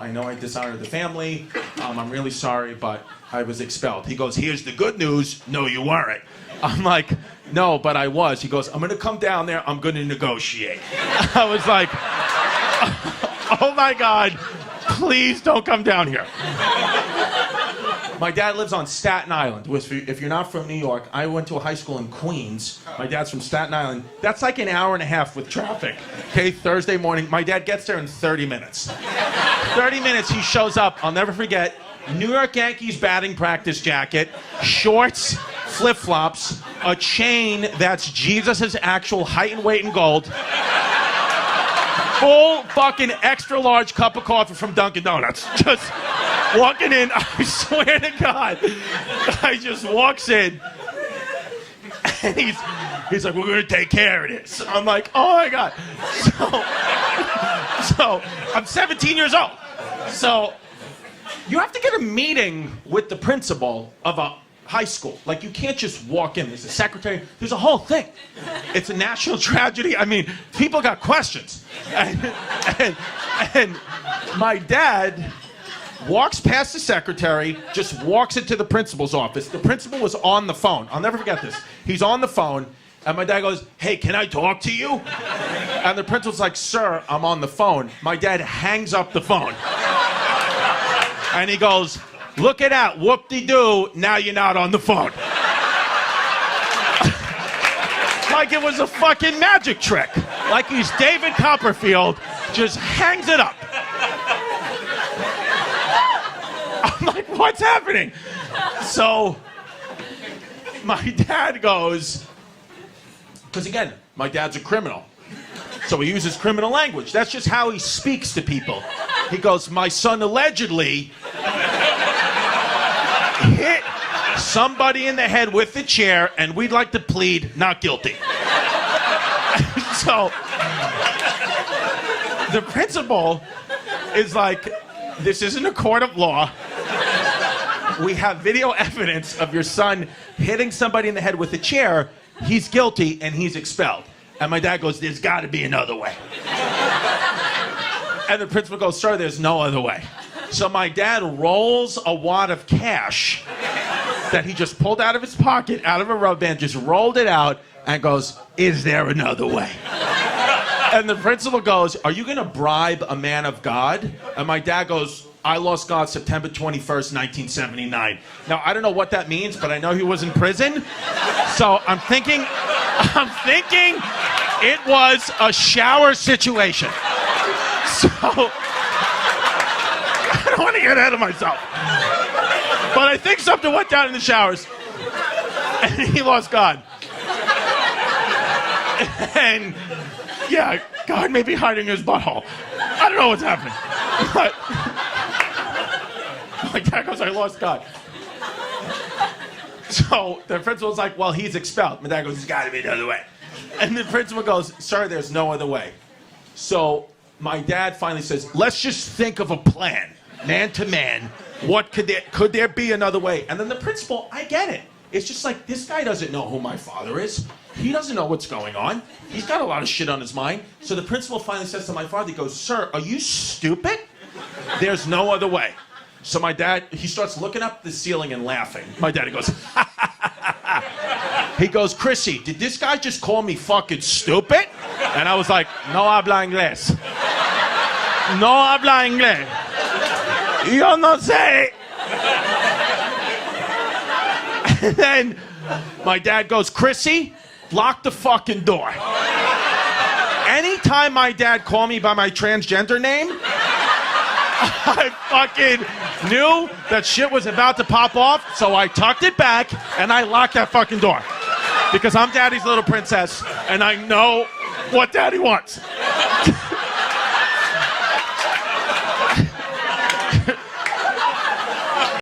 I know I dishonored the family. I'm really sorry, but I was expelled. He goes, here's the good news. No, you weren't. I'm like, no, but I was. He goes, I'm going to come down there. I'm going to negotiate. I was like, oh my God, please don't come down here. My dad lives on Staten Island. If you're not from New York, I went to a high school in Queens. My dad's from Staten Island. That's like an hour and a half with traffic. Okay, Thursday morning. My dad gets there in 30 minutes. 30 minutes, he shows up. I'll never forget. New York Yankees batting practice jacket, shorts, flip-flops, a chain that's Jesus' actual height and weight in gold, full fucking extra large cup of coffee from Dunkin' Donuts. Just walking in, I swear to God, guy just walks in, and he's like, we're gonna take care of this. I'm like, oh my God. So I'm 17 years old. So you have to get a meeting with the principal of a high school. Like, you can't just walk in. There's a secretary. There's a whole thing. It's a national tragedy. I mean, people got questions. And my dad walks past the secretary, just walks into the principal's office. The principal was on the phone. I'll never forget this. He's on the phone, and my dad goes, hey, can I talk to you? And the principal's like, sir, I'm on the phone. My dad hangs up the phone. And he goes, look at that, whoop-de-doo, now you're not on the phone. Like it was a fucking magic trick. Like he's David Copperfield, just hangs it up. I'm like, what's happening? So my dad goes, because again, my dad's a criminal. So he uses criminal language. That's just how he speaks to people. He goes, my son allegedly hit somebody in the head with the chair, and we'd like to plead not guilty. So the principal is like, this isn't a court of law. We have video evidence of your son hitting somebody in the head with a chair. He's guilty, and he's expelled. And my dad goes, there's got to be another way. And the principal goes, sir, there's no other way. So my dad rolls a wad of cash that he just pulled out of his pocket, out of a rubber band, just rolled it out, and goes, is there another way? And the principal goes, are you going to bribe a man of God? And my dad goes, I lost God September 21st, 1979. Now, I don't know what that means, but I know he was in prison. So I'm thinking it was a shower situation. So I don't want to get ahead of myself. But I think something went down in the showers. And he lost God. And yeah, God may be hiding in his butthole. I don't know what's happening. But my dad goes, I lost God. So the principal's like, well, he's expelled. My dad goes, there's got to be another way. And the principal goes, sir, there's no other way. So my dad finally says, let's just think of a plan, man to man. What could there be another way? And then the principal, I get it. It's just like, this guy doesn't know who my father is. He doesn't know what's going on. He's got a lot of shit on his mind. So the principal finally says to my father, he goes, sir, are you stupid? There's no other way. So my dad, he starts looking up the ceiling and laughing. My daddy goes, he goes, Chrissy, did this guy just call me fucking stupid? And I was like, no habla inglés. No habla inglés. Yo no sé. And then my dad goes, Chrissy, lock the fucking door. Anytime my dad called me by my transgender name, I fucking knew that shit was about to pop off, so I tucked it back and I locked that fucking door. Because I'm daddy's little princess and I know what daddy wants.